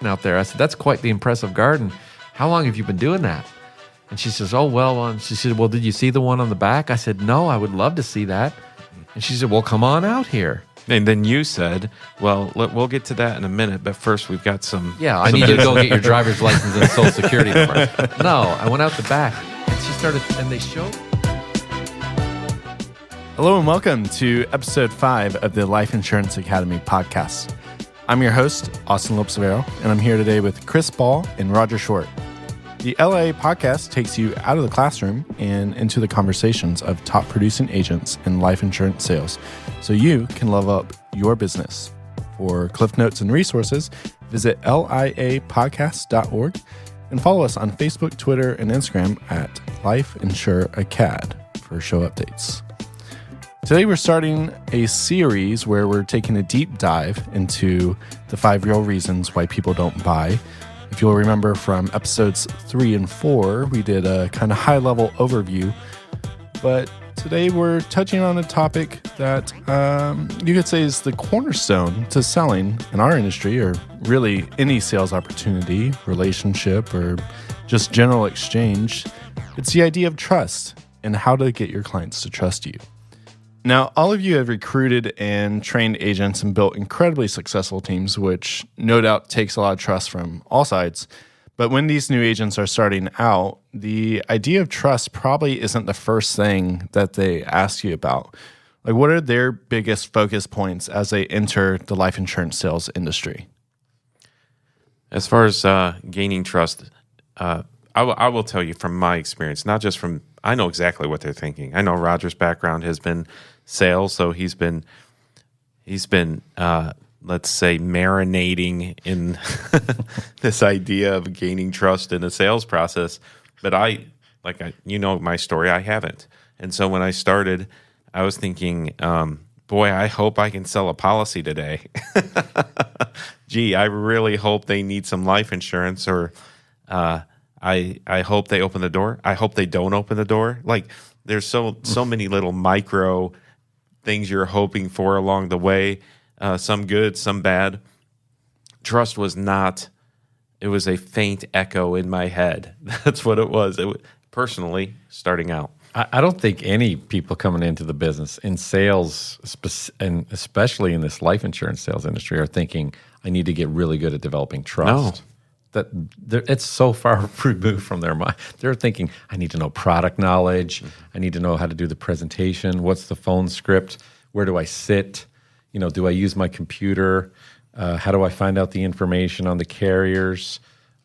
out there. I said, that's quite the impressive garden. How long have you been doing that? And she says, oh, well, she said, well, did you see the one on the back? I said, no, I would love to see that. And she said, well, come on out here. And then you said, well, we'll get to that in a minute, but first we've got some... Yeah, I need you to go get your driver's license and social security number. No, I went out the back, and she started, and they showed... Hello and welcome to episode 5 of the Life Insurance Academy podcast. I'm your host, Austin Lopesavero, and I'm here today with Chris Ball and Roger Short. The LA podcast takes you out of the classroom and into the conversations of top producing agents in life insurance sales so you can level up your business. For Cliff Notes and resources, visit liapodcast.org and follow us on Facebook, Twitter, and Instagram at Life Insure Acad for show updates. Today we're starting a series where we're taking a deep dive into the 5 real reasons why people don't buy. If you'll remember from episodes 3 and 4, we did a kind of high-level overview, but today we're touching on a topic that you could say is the cornerstone to selling in our industry, or really any sales opportunity, relationship, or just general exchange. It's the idea of trust and how to get your clients to trust you. Now, all of you have recruited and trained agents and built incredibly successful teams, which no doubt takes a lot of trust from all sides. But when these new agents are starting out, the idea of trust probably isn't the first thing that they ask you about. Like, what are their biggest focus points as they enter the life insurance sales industry? As far as gaining trust, I will tell you from my experience, not just from, I know exactly what they're thinking. I know Roger's background has been sales, so he's been let's say marinating in this idea of gaining trust in a sales process. But you know my story, I haven't. And so when I started, I was thinking, boy, I hope I can sell a policy today. Gee, I really hope they need some life insurance, or I hope they open the door. I hope they don't open the door. Like, there's so many little micro things you're hoping for along the way, some good, some bad. Trust was not, it was a faint echo in my head. That's what it was. Personally, starting out. I don't think any people coming into the business in sales, and especially in this life insurance sales industry, are thinking, I need to get really good at developing trust. No. It's so far removed from their mind. They're thinking, I need to know product knowledge. I need to know how to do the presentation. What's the phone script? Where do I sit? Do I use my computer? How do I find out the information on the carriers?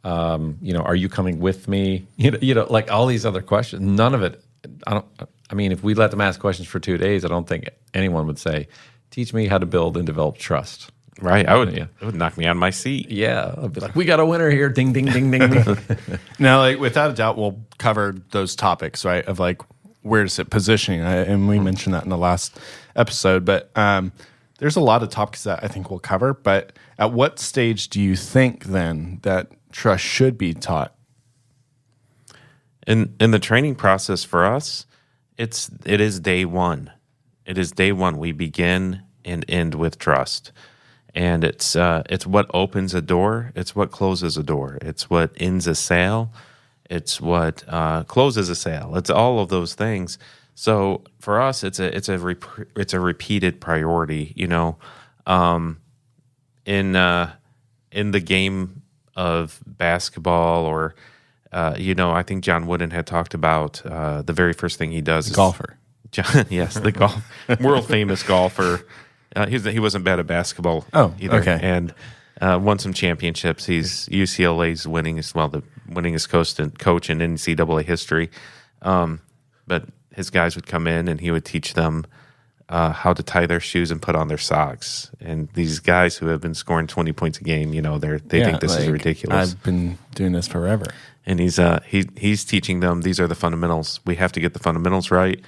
Are you coming with me? Like all these other questions. None of it. If we let them ask questions for 2 days, I don't think anyone would say, teach me how to build and develop trust. Right, it would knock me out of my seat. Yeah, I'd be like, we got a winner here, ding, ding, ding, ding, ding. Now, like, without a doubt, we'll cover those topics, right, of like, where is it positioning? And we mentioned that in the last episode, but there's a lot of topics that I think we'll cover, but at what stage do you think, then, that trust should be taught? In the training process for us, it is day one. It is day one. We begin and end with trust. And it's what opens a door. It's what closes a door. It's what ends a sale. It's what closes a sale. It's all of those things. So for us, it's a repeated priority. In the game of basketball, or I think John Wooden had talked about the very first thing he does. Golfer. Yes, the world famous golfer. He wasn't bad at basketball either. Okay. And won some championships. He's UCLA's winningest coach in NCAA history. But his guys would come in and he would teach them how to tie their shoes and put on their socks. And these guys who have been scoring 20 points a game, they think this is ridiculous. I've been doing this forever. And he's teaching them, these are the fundamentals. We have to get the fundamentals right.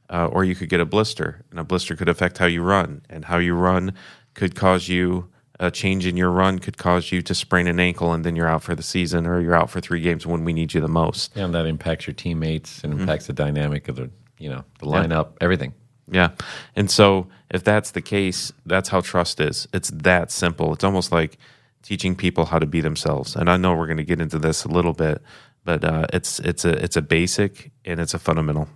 Or you could get a blister, and a blister could affect how you run, and how you run could cause you, a change in your run could cause you to sprain an ankle, and then you're out for the season, or you're out for 3 games when we need you the most. And that impacts your teammates and impacts the dynamic of the lineup, everything. Yeah. And so if that's the case, that's how trust is. It's that simple. It's almost like teaching people how to be themselves. And I know we're going to get into this a little bit, but it's a basic and it's a fundamental.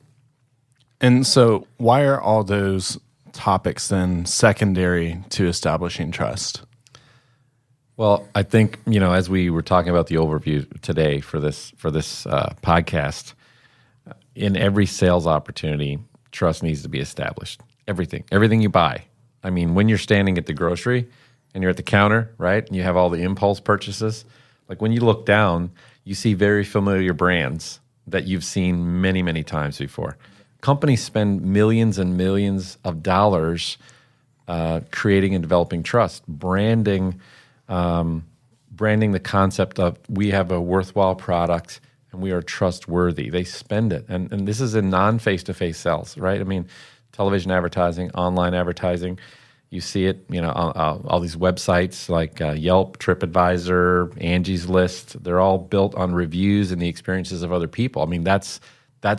And so why are all those topics then secondary to establishing trust? Well, I think, as we were talking about the overview today for this podcast, in every sales opportunity, trust needs to be established. Everything you buy. I mean, when you're standing at the grocery and you're at the counter, right, and you have all the impulse purchases, like when you look down, you see very familiar brands that you've seen many, many times before. Companies spend millions and millions of dollars creating and developing trust, branding the concept of we have a worthwhile product and we are trustworthy. They spend it. And this is in non-face-to-face sales, right? I mean, television advertising, online advertising, you see it, on all these websites like Yelp, TripAdvisor, Angie's List. They're all built on reviews and the experiences of other people. I mean, that's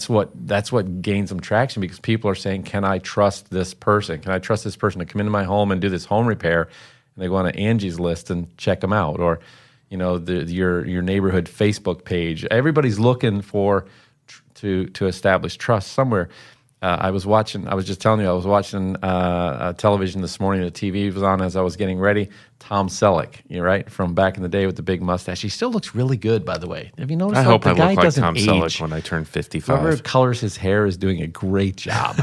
what gains them traction because people are saying, can I trust this person? Can I trust this person to come into my home and do this home repair? And they go on to Angie's List and check them out. Or, your neighborhood Facebook page. Everybody's looking for to establish trust somewhere. I was just telling you, I was watching television this morning. The TV was on as I was getting ready. Tom Selleck, you're right, from back in the day with the big mustache. He still looks really good, by the way. Have you noticed? I hope the I guy look like doesn't Tom age. Selleck when I turn 55. Whoever colors his hair is doing a great job.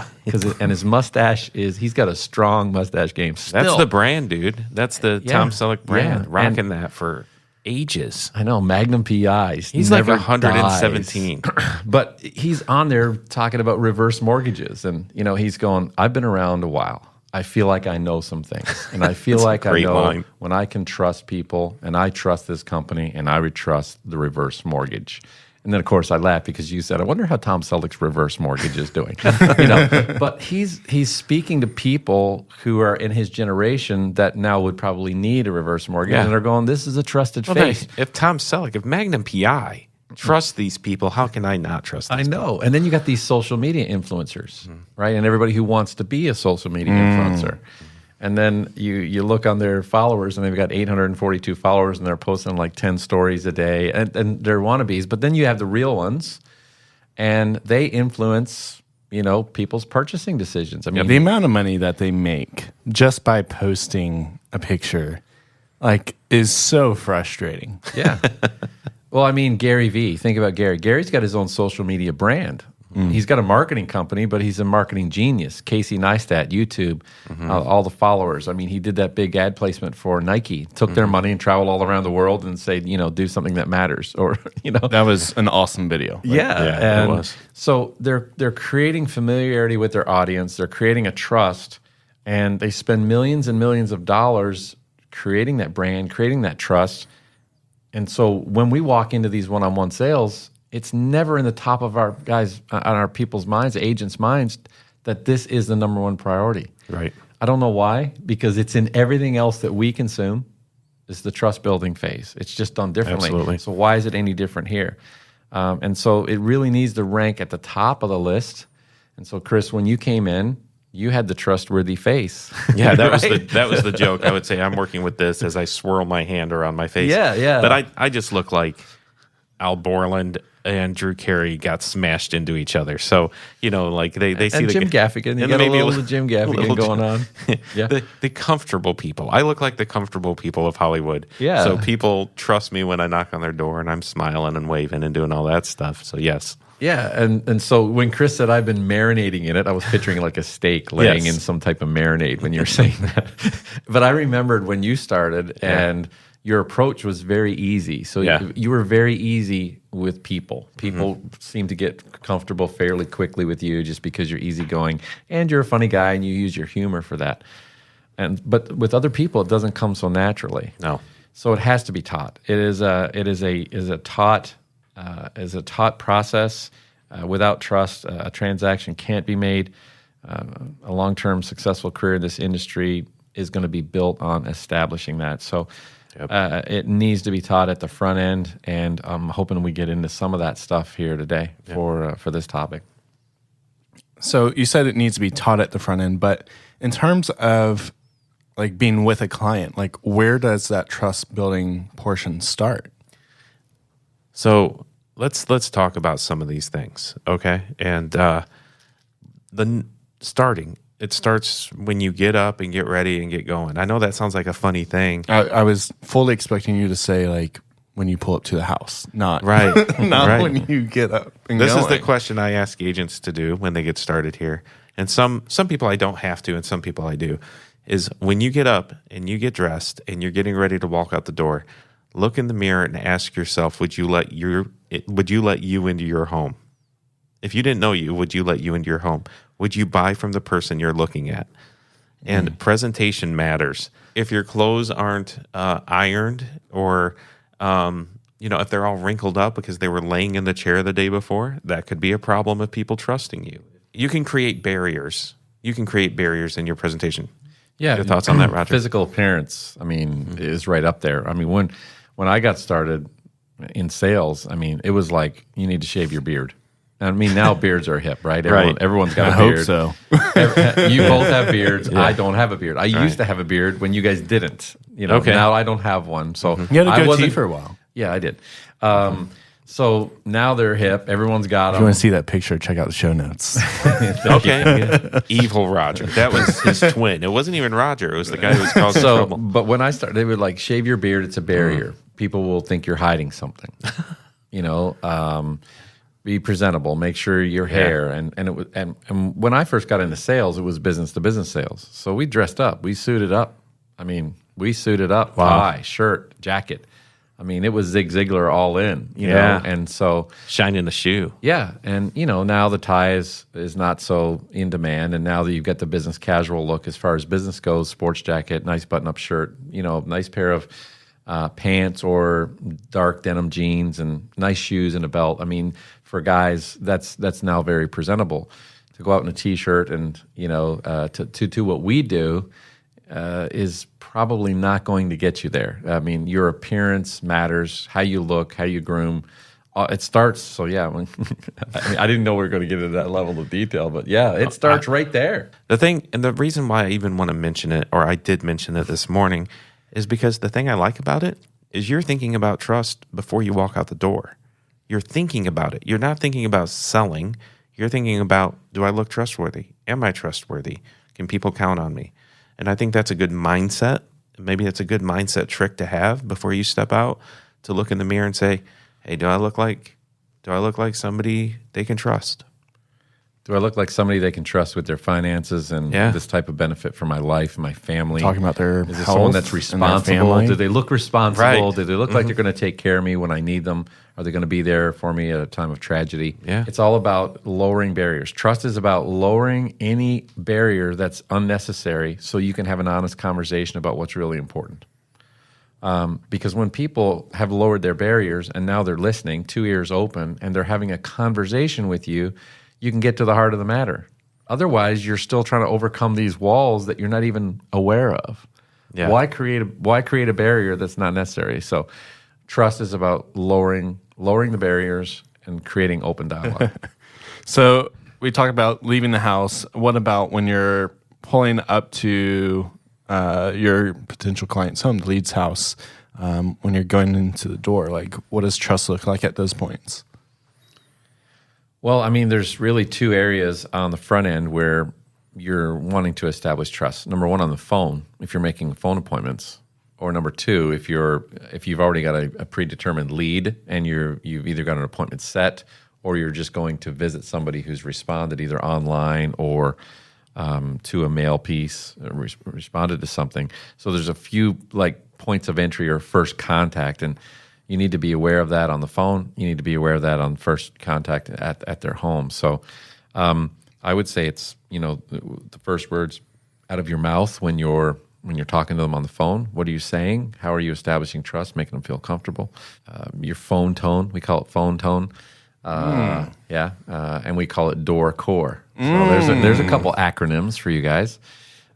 And his mustache he's got a strong mustache game. Still. That's the brand, dude. That's the Tom Selleck brand. Yeah. Rocking that for ages. I know, Magnum PIs. He's like 117. But he's on there talking about reverse mortgages. And, he's going, I've been around a while. I feel like I know some things. And I feel like I know line. when I can trust people and I trust this company and I would trust the reverse mortgage. And then, of course, I laughed because you said, I wonder how Tom Selleck's reverse mortgage is doing. But he's speaking to people who are in his generation that now would probably need a reverse mortgage. Yeah. And they're going, this is a trusted face. If Tom Selleck, if Magnum PI trust these people, how can I not trust these people? I know. And then you got these social media influencers, right? And everybody who wants to be a social media influencer. And then you look on their followers, and they've got 842 followers, and they're posting like 10 stories a day, and they're wannabes. But then you have the real ones, and they influence, people's purchasing decisions. I mean, the amount of money that they make just by posting a picture, is so frustrating. Yeah. Well, I mean, Gary Vee. Think about Gary. Gary's got his own social media brand. He's got a marketing company, but he's a marketing genius. Casey Neistat, YouTube, all the followers. I mean, he did that big ad placement for Nike, took their money and traveled all around the world and said, do something that matters. Or, That was an awesome video. Right? Yeah, it was. So they're creating familiarity with their audience. They're creating a trust, and they spend millions and millions of dollars creating that brand, creating that trust. And so when we walk into these one-on-one sales, it's never in the top of our guys, on our people's minds, agents' minds, that this is the number one priority. Right. I don't know why, because it's in everything else that we consume. It's the trust building phase. It's just done differently. Absolutely. So why is it any different here? And so it really needs to rank at the top of the list. And so, Chris, when you came in, you had the trustworthy face. Yeah, that right? was the joke. I would say I'm working with this as I swirl my hand around my face. Yeah. But I just look like Al Borland and Drew Carey got smashed into each other. So, they see and the Jim Gaffigan. You got a little Jim Gaffigan going on. Yeah. The comfortable people. I look like the comfortable people of Hollywood. Yeah. So people trust me when I knock on their door and I'm smiling and waving and doing all that stuff. So yes. Yeah, and so when Chris said I've been marinating in it, I was picturing like a steak laying in some type of marinade when you're saying that. But I remembered when you started and your approach was very easy. So you were very easy with people. People seem to get comfortable fairly quickly with you just because you're easygoing and you're a funny guy and you use your humor for that. But with other people, it doesn't come so naturally. No. So it has to be taught. It is a taught process. Without trust, a transaction can't be made. A long-term successful career in this industry is going to be built on establishing that. So it needs to be taught at the front end, and I'm hoping we get into some of that stuff here today for this topic. So you said it needs to be taught at the front end, but in terms of like being with a client, like where does that trust building portion start? So let's talk about some of these things, okay? And it starts when you get up and get ready and get going. I know that sounds like a funny thing. I was fully expecting you to say like when you pull up to the house, not Right. not Right. when you get up. And This is going. the question I ask agents to do when they get started here. And some people I don't have to, and some people I do, is when you get up and you get dressed and you're getting ready to walk out the door, look in the mirror and ask yourself, would you let you into your home? If you didn't know you, would you let you into your home? Would you buy from the person you're looking at? And presentation matters. If your clothes aren't ironed or if they're all wrinkled up because they were laying in the chair the day before, that could be a problem of people trusting you. You can create barriers. You can create barriers in your presentation. Yeah. Your thoughts on that, Roger? Physical appearance, is right up there. I mean, when I got started in sales, it was like you need to shave your beard. I mean, now beards are hip, right? Everyone's got a beard. So. You both have beards. Yeah. I don't have a beard. I used to have a beard when you guys didn't. Okay. Now I don't have one. So You had a goatee for a while. Yeah, I did. So now they're hip. Everyone's got If them. you want to see that picture, check out the show notes. Okay. Evil Roger. That was his twin. It wasn't even Roger. It was the guy who was causing trouble. But when I started, they would like shave your beard. It's a barrier. People will think you're hiding something. Be presentable. Make sure your hair and when I first got into sales, it was business to business sales. So we dressed up. We suited up. We suited up. Wow. Tie, shirt, jacket. It was Zig Ziglar all in, you know, and so shining the shoe. Yeah, and now the tie is not so in demand, and now that you've got the business casual look as far as business goes, sports jacket, nice button-up shirt, nice pair of pants or dark denim jeans, and nice shoes and a belt. For guys, that's now very presentable. To go out in a t-shirt and to do what we do is probably not going to get you there. Your appearance matters, how you look, how you groom. It starts, so yeah, I didn't know we were going to get into that level of detail, but yeah, it starts right there. The thing, and the reason why I even want to mention it, or I did mention it this morning, is because the thing I like about it is you're thinking about trust before you walk out the door. You're thinking about it. You're not thinking about selling. You're thinking about, do I look trustworthy? Am I trustworthy? Can people count on me? And I think that's a good mindset. Maybe it's a good mindset trick to have before you step out, to look in the mirror and say, hey, do I look like somebody they can trust? Do I look like somebody they can trust with their finances and this type of benefit for my life and my family? Talking about their Is it health someone that's and their responsible? family? Do they look responsible? Right. Do they look like they're going to take care of me when I need them? Are they going to be there for me at a time of tragedy? Yeah. It's all about lowering barriers. Trust is about lowering any barrier that's unnecessary so you can have an honest conversation about what's really important. Because when people have lowered their barriers and now they're listening, 2 ears open, and they're having a conversation with you, you can get to the heart of the matter. Otherwise, you're still trying to overcome these walls that you're not even aware of. Yeah. Why create a barrier that's not necessary? So trust is about lowering the barriers and creating open dialogue. So we talk about leaving the house. What about when you're pulling up to your potential client's home, the lead's house, when you're going into the door? Like, what does trust look like at those points? Well, there's really two areas on the front end where you're wanting to establish trust. Number one, on the phone, if you're making phone appointments, or number two, if you've already got a predetermined lead and you've either got an appointment set or you're just going to visit somebody who's responded either online or to a mail piece, responded to something. So there's a few points of entry or first contact, and you need to be aware of that on the phone. You need to be aware of that on first contact at their home. So I would say it's the first words out of your mouth when you're talking to them on the phone. What are you saying? How are you establishing trust, making them feel comfortable? Your phone tone, we call it phone tone. And we call it door core. So there's a couple acronyms for you guys.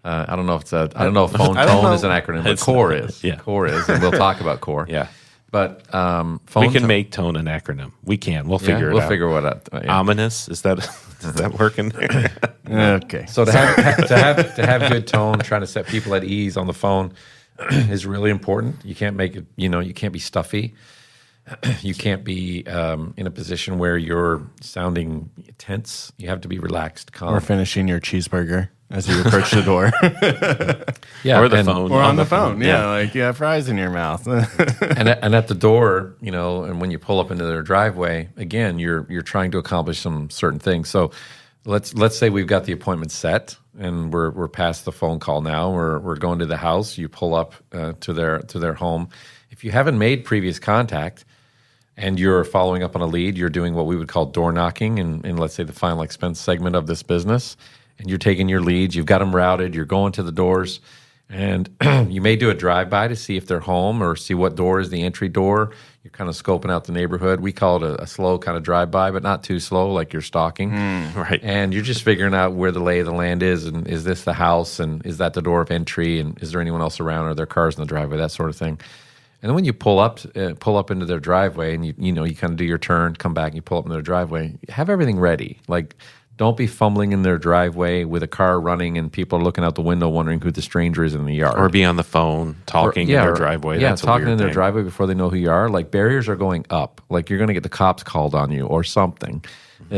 I don't know if phone tone is an acronym, but core is. Yeah. Core is, and we'll talk about core. Yeah. But phone we can make tone an acronym. We can. We'll figure it out. We'll figure what out. Yeah. Ominous, is that does that work in there? Okay. So to have good tone, trying to set people at ease on the phone is really important. You can't make it. You can't be stuffy. You can't be in a position where you're sounding tense. You have to be relaxed, calm. Or finishing your cheeseburger as you approach the door. Yeah, or the phone. Or on the phone. Yeah, like you have fries in your mouth. and at the door, and when you pull up into their driveway, again, you're trying to accomplish some certain things. So let's say we've got the appointment set and we're past the phone call now. We're going to the house. You pull up to their home. If you haven't made previous contact and you're following up on a lead, you're doing what we would call door knocking in let's say the final expense segment of this business, and you're taking your leads, you've got them routed, you're going to the doors, and you may do a drive-by to see if they're home or see what door is the entry door. You're kind of scoping out the neighborhood. We call it a slow kind of drive-by, but not too slow like you're stalking. Right. And you're just figuring out where the lay of the land is, and is this the house, and is that the door of entry, and is there anyone else around, are there cars in the driveway, that sort of thing. And then when you pull up into their driveway, and you kind of do your turn, come back, and you pull up in their driveway, have everything ready. Like, don't be fumbling in their driveway with a car running and people are looking out the window wondering who the stranger is in the yard. Or be on the phone talking in their driveway. Yeah, That's talking a weird in their thing. driveway before they know who you are. Like, barriers are going up. Like, you're going to get the cops called on you or something.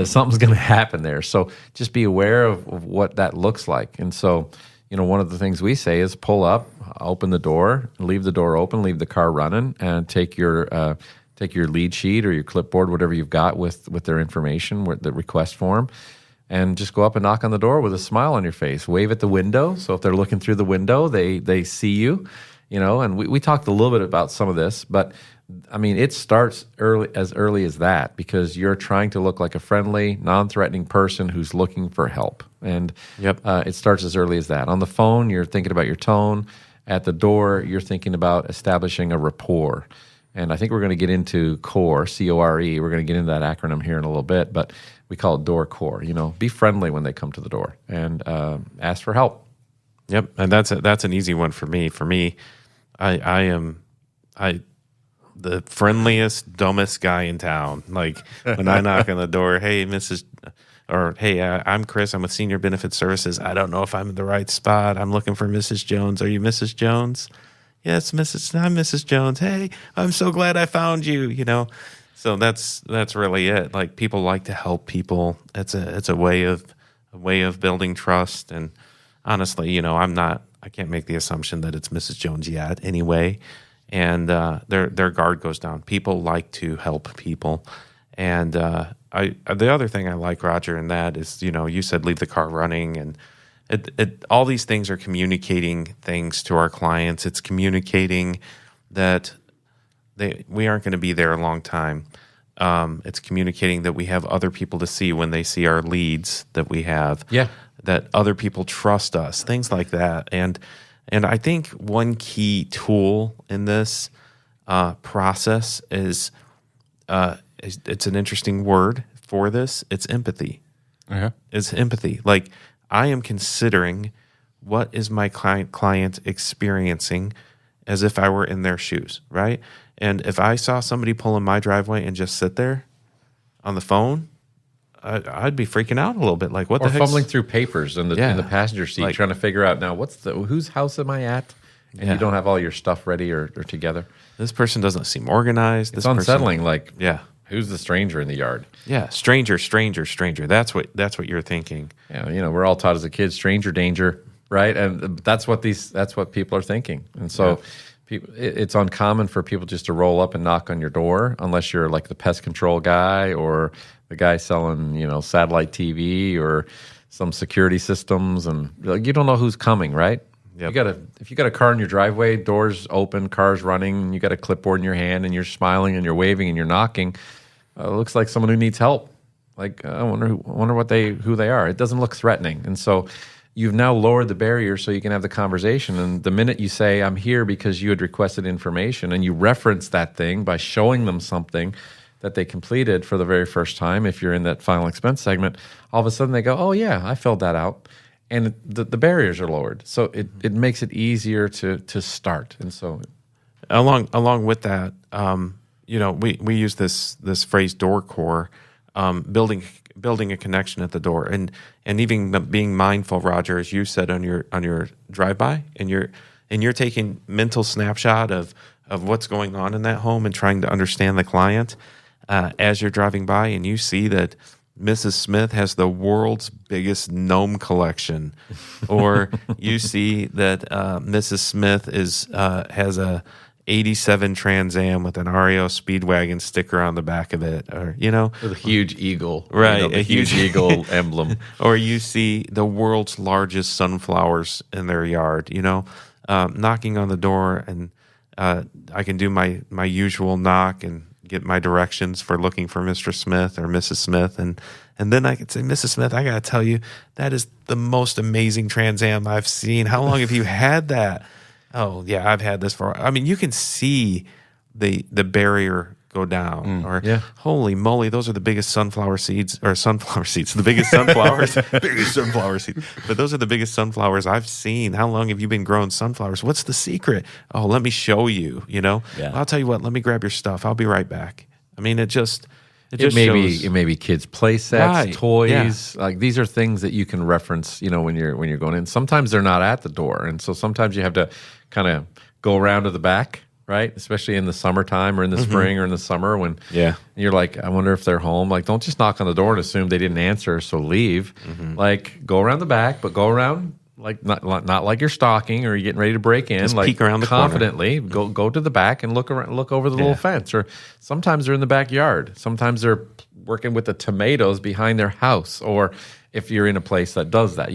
Something's going to happen there. So just be aware of what that looks like. And so, one of the things we say is pull up, open the door, leave the door open, leave the car running, and take your lead sheet or your clipboard, whatever you've got with their information, the request form, and just go up and knock on the door with a smile on your face. Wave at the window. So if they're looking through the window, they see you, and we talked a little bit about some of this, but I mean, it starts early as that, because you're trying to look like a friendly, non-threatening person who's looking for help. And it starts as early as that. On the phone, you're thinking about your tone. At the door, you're thinking about establishing a rapport. And I think we're going to get into CORE, C-O-R-E. We're going to get into that acronym here in a little bit, but we call it door core. Be friendly when they come to the door and ask for help. Yep, and that's an easy one for me. For me, I am the friendliest, dumbest guy in town. Like when I knock on the door, hey, I'm Chris. I'm with Senior Benefit Services. I don't know if I'm in the right spot. I'm looking for Mrs. Jones. Are you Mrs. Jones? Yes, I'm Mrs. Jones. Hey, I'm so glad I found you. So that's really it. Like, people like to help people. It's a way of building trust. And honestly, I can't make the assumption that it's Mrs. Jones yet anyway. And their guard goes down. People like to help people. And the other thing I like, Roger, in that is, you said leave the car running, and all these things are communicating things to our clients. It's communicating that we aren't going to be there a long time. It's communicating that we have other people to see when they see our leads that we have. Yeah. That other people trust us, things like that. And I think one key tool in this process is it's an interesting word for this. It's empathy. Uh-huh. It's empathy. Like, I am considering what is my client experiencing as if I were in their shoes, right? And if I saw somebody pull in my driveway and just sit there on the phone, I'd be freaking out a little bit. Like, what the heck? Or fumbling through papers in the passenger seat, trying to figure out, now, whose house am I at? And you don't have all your stuff ready or together. This person doesn't seem organized. It's unsettling. Yeah. Who's the stranger in the yard? Yeah, stranger. That's what you're thinking. Yeah, we're all taught as a kid, stranger danger, right? And that's what people are thinking. And so it's uncommon for people just to roll up and knock on your door, unless you're like the pest control guy or the guy selling, satellite TV or some security systems, and you don't know who's coming, right? Yep. If you got a car in your driveway, doors open, cars running, and you got a clipboard in your hand, and you're smiling and you're waving and you're knocking, it looks like someone who needs help. Like, I wonder who they are. It doesn't look threatening, and so you've now lowered the barrier so you can have the conversation. And the minute you say, "I'm here because you had requested information," and you reference that thing by showing them something that they completed for the very first time, if you're in that final expense segment, all of a sudden they go, "Oh yeah, I filled that out." And the barriers are lowered. So it makes it easier to start. And so Along with that, we use this phrase door core, building a connection at the door, and even being mindful, Roger, as you said on your drive by, and you're taking mental snapshot of what's going on in that home and trying to understand the client as you're driving by, and you see that Mrs. Smith has the world's biggest gnome collection, or you see that Mrs. Smith has a 87 Trans Am with an REO Speedwagon sticker on the back of it, or with a huge eagle, right? A huge eagle emblem. Or you see the world's largest sunflowers in their yard. Knocking on the door, and I can do my usual knock and get my directions for looking for Mr. Smith or Mrs. Smith, and then I could say, Mrs. Smith, I got to tell you, that is the most amazing Trans Am I've seen. How long have you had that? Oh, yeah, I've had this for. I mean, you can see the barrier go down, holy moly, those are the biggest sunflower seeds, the biggest sunflowers, biggest sunflower seeds. But those are the biggest sunflowers I've seen. How long have you been growing sunflowers? What's the secret? Oh, let me show you. I'll tell you what. Let me grab your stuff. I'll be right back. I mean, it may be kids' play sets, toys. Like these are things that you can reference, when you're going in. Sometimes they're not at the door, and so sometimes you have to kind of go around to the back, right? Especially in the summertime or in the spring or in the summer when you're like, I wonder if they're home. Like, don't just knock on the door and assume they didn't answer, so leave. Like, go around the back, but go around like not like you're stalking or you're getting ready to break in. Just like peek around the confidently. Go to the back and look over the little fence. Or sometimes they're in the backyard. Sometimes they're working with the tomatoes behind their house. Or if you're in a place that does that,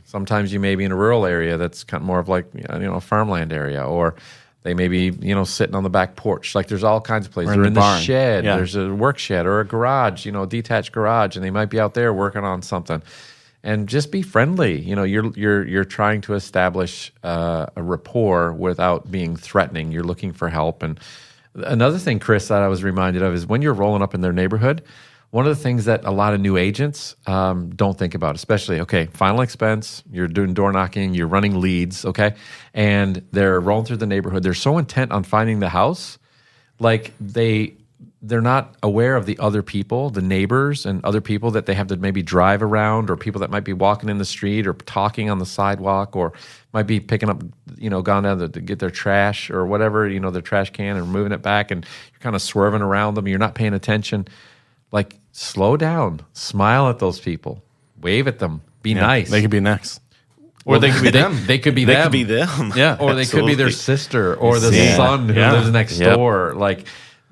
sometimes you may be in a rural area that's kind of more of like a farmland area, or they may be sitting on the back porch. Like there's all kinds of places. They're in the shed. Yeah. There's a work shed or a garage, detached garage, and they might be out there working on something. And just be friendly. You're trying to establish a rapport without being threatening. You're looking for help. And another thing, Chris, that I was reminded of is when you're rolling up in their neighborhood, one of the things that a lot of new agents don't think about, especially, final expense, you're doing door knocking, you're running leads, and they're rolling through the neighborhood. They're so intent on finding the house, like they're not aware of the other people, the neighbors and other people that they have to maybe drive around, or people that might be walking in the street or talking on the sidewalk, or might be picking up, gone down to get their trash or whatever, their trash can and moving it back, and you're kind of swerving around them. You're not paying attention. Like, slow down, smile at those people, wave at them, be nice. They could be next. Or they could be them. They could be They them. could be them. Yeah. Or they could be their sister or the son who lives next door. Like,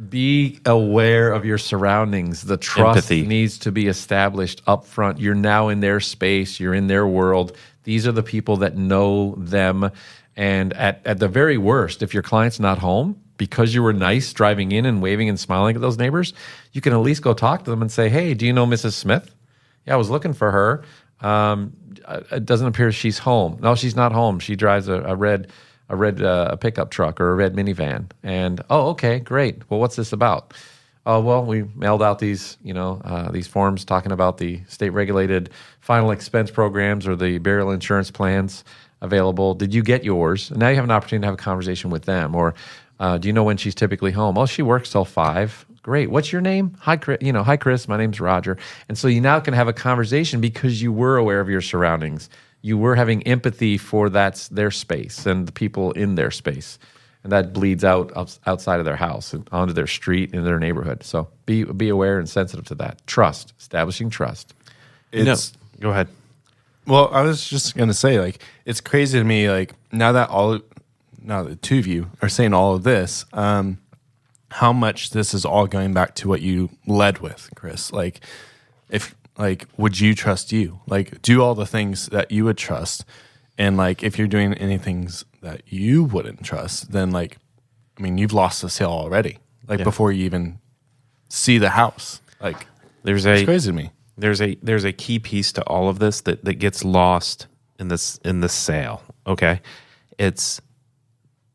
be aware of your surroundings. The trust needs to be established up front. You're now in their space. You're in their world. These are the people that know them. And at the very worst, if your client's not home, because you were nice driving in and waving and smiling at those neighbors, you can at least go talk to them and say, hey, do you know Mrs. Smith? Yeah, I was looking for her. It doesn't appear she's home. No, she's not home. She drives a red pickup truck or a red minivan. And, oh, okay, great. Well, what's this about? Oh, well, we mailed out these forms talking about the state-regulated final expense programs or the burial insurance plans available. Did you get yours? And now you have an opportunity to have a conversation with them. Or do you know when she's typically home? Oh, she works till 5. Great. What's your name? Hi, Chris. Hi, Chris. My name's Roger. And so you now can have a conversation because you were aware of your surroundings. You were having empathy for their space and the people in their space. And that bleeds outside of their house and onto their street and their neighborhood. So be aware and sensitive to that. Trust, establishing trust. Go ahead. Well, I was just going to say, like, it's crazy to me, like, now that the two of you are saying all of this, how much this is all going back to what you led with, Chris. Like, would you trust you? Like, do all the things that you would trust. And, like, if you're doing any things that you wouldn't trust, then, like, I mean, you've lost the sale already. Like, before you even see the house. Like, it's crazy to me. There's a key piece to all of this that gets lost in this sale. Okay, it's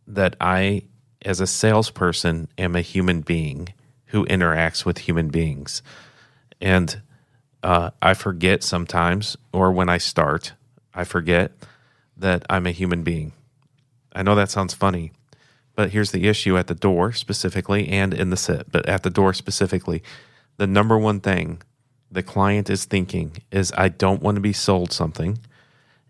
that I, as a salesperson, am a human being who interacts with human beings, and I forget sometimes, or when I start, I forget that I'm a human being. I know that sounds funny, But here's the issue at the door specifically and in the sit, but at the door specifically, the number one thing the client is thinking is, I don't want to be sold something,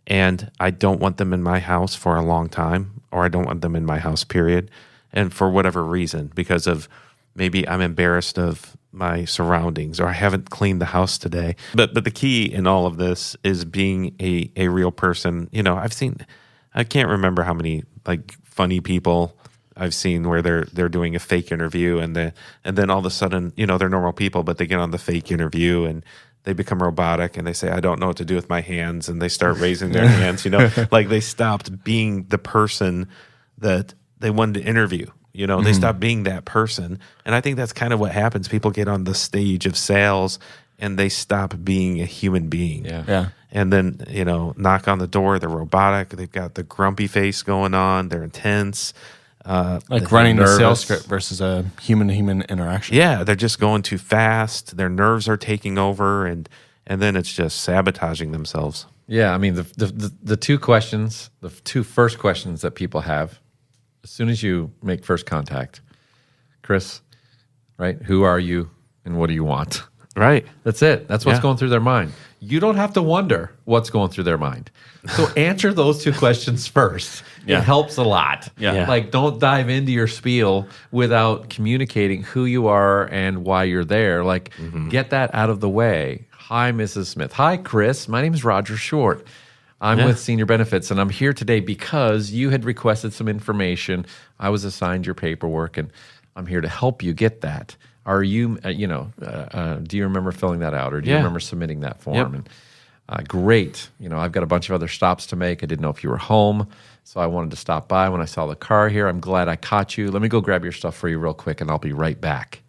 and I don't want them in my house for a long time, or I don't want them in my house, period. And for whatever reason, because of maybe I'm embarrassed of my surroundings, or I haven't cleaned the house today. But the key in all of this is being a real person. You know, I can't remember how many like funny people I've seen where they're doing a fake interview, and then all of a sudden, you know, they're normal people, but they get on the fake interview and they become robotic, and they say, I don't know what to do with my hands, and they start raising their hands, you know, like they stopped being the person that they wanted to interview. You know, they stop being that person. And I think that's kind of what happens. People get on the stage of sales and they stop being a human being. Yeah. And then, you know, knock on the door, they're robotic. They've got the grumpy face going on. They're intense. Like running the sales script versus a human-to-human interaction. Yeah, they're just going too fast. Their nerves are taking over, and then it's just sabotaging themselves. Yeah, I mean, the two first questions that people have as soon as you make first contact, Chris, right? Who are you and what do you want? Right. That's it. That's what's going through their mind. You don't have to wonder what's going through their mind. So answer those two questions first. Yeah. It helps a lot. Yeah. Like, don't dive into your spiel without communicating who you are and why you're there. Like, get that out of the way. Hi, Mrs. Smith. Hi, Chris. My name is Roger Short. I'm with Senior Benefits, and I'm here today because you had requested some information. I was assigned your paperwork, and I'm here to help you get that. Are you, do you remember filling that out, or do you remember submitting that form? And great. You know, I've got a bunch of other stops to make. I didn't know if you were home, so I wanted to stop by when I saw the car here. I'm glad I caught you. Let me go grab your stuff for you real quick, and I'll be right back.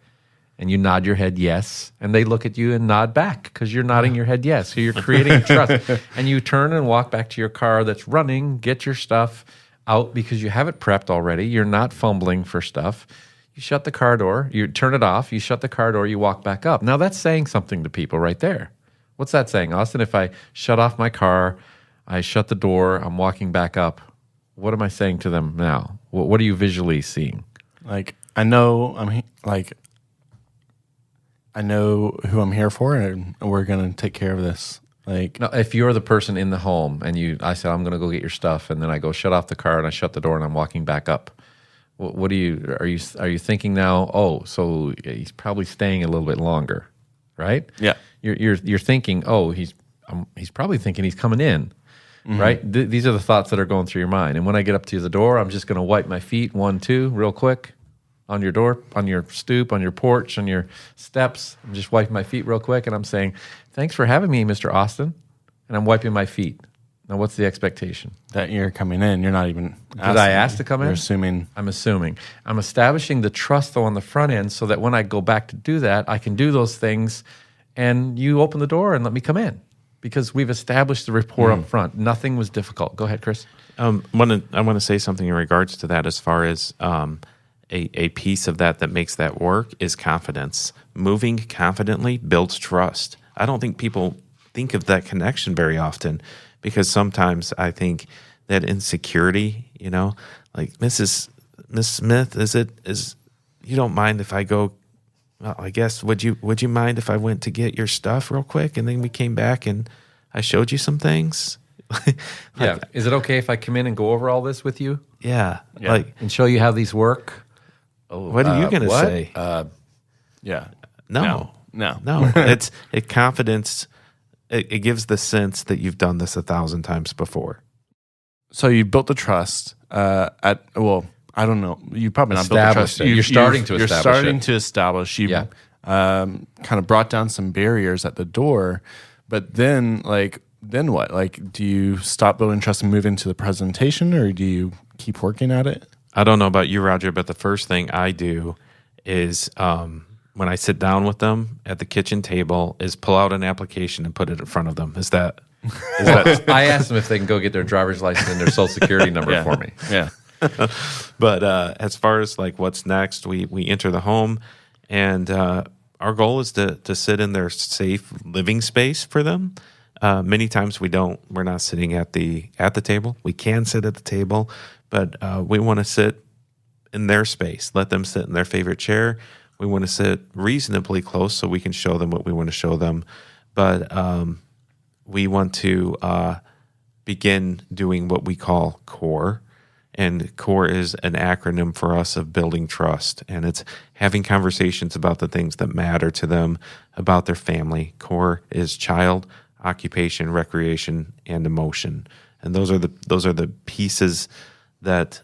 And you nod your head yes, and they look at you and nod back because you're nodding your head yes. So you're creating trust. And you turn and walk back to your car that's running, get your stuff out because you have it prepped already. You're not fumbling for stuff. You shut the car door, you turn it off, you shut the car door, you walk back up. Now that's saying something to people right there. What's that saying, Austin? If I shut off my car, I shut the door, I'm walking back up, what am I saying to them now? What are you visually seeing? Like, I know who I'm here for, and we're going to take care of this. Like, now, if you're the person in the home and I said, I'm going to go get your stuff, and then I go shut off the car and I shut the door and I'm walking back up. What are you thinking now? Oh, so he's probably staying a little bit longer, right? Yeah. You're thinking, oh, he's probably thinking he's coming in, right? These are the thoughts that are going through your mind. And when I get up to the door, I'm just going to wipe my feet 1, 2, real quick. On your door, on your stoop, on your porch, on your steps. I'm just wiping my feet real quick, and I'm saying, thanks for having me, Mr. Austin. And I'm wiping my feet. Now, what's the expectation? That you're coming in. You're not even Did I ask to come in? You're assuming. I'm assuming. I'm establishing the trust, though, on the front end so that when I go back to do that, I can do those things, and you open the door and let me come in. Because we've established the rapport up front. Nothing was difficult. Go ahead, Chris. I want to say something in regards to that as far as a piece of that makes that work is confidence. Moving confidently builds trust. I don't think people think of that connection very often because sometimes I think that insecurity, you know, like Miss Smith, is you don't mind if I go, well, I guess, would you mind if I went to get your stuff real quick and then we came back and I showed you some things? Yeah. Is it okay if I come in and go over all this with you? Yeah. And show you how these work? What are you going to say? Yeah. No. It's confidence. It gives the sense that you've done this 1,000 times before. So you built the trust I don't know. You probably not built the trust. You're starting to establish. You kind of brought down some barriers at the door, but then what? Like, do you stop building trust and move into the presentation, or do you keep working at it? I don't know about you, Roger, but the first thing I do is when I sit down with them at the kitchen table is pull out an application and put it in front of them. Is that I asked them if they can go get their driver's license and their social security number for me. Yeah. But as far as like what's next, we enter the home, and our goal is to sit in their safe living space for them. Many times we're not sitting at the table. We can sit at the table, but we want to sit in their space. Let them sit in their favorite chair. We want to sit reasonably close so we can show them what we want to show them. But we want to begin doing what we call CORE. And CORE is an acronym for us of building trust. And it's having conversations about the things that matter to them, about their family. CORE is child, occupation, recreation, and emotion. And those are the pieces that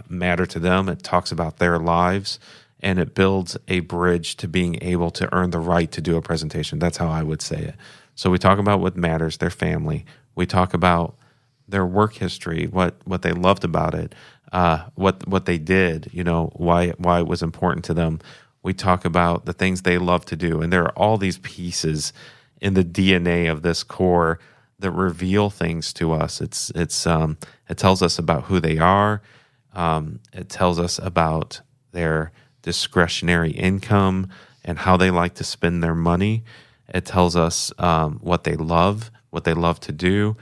matter to them. It talks about their lives, and it builds a bridge to being able to earn the right to do a presentation. That's how I would say it. So we talk about what matters, their family. We talk about their work history, what they loved about it, what they did, why it was important to them. We talk about the things they love to do, and there are all these pieces in the DNA of this CORE that reveal things to us. It tells us about who they are. It tells us about their discretionary income and how they like to spend their money. It tells us what they love to do.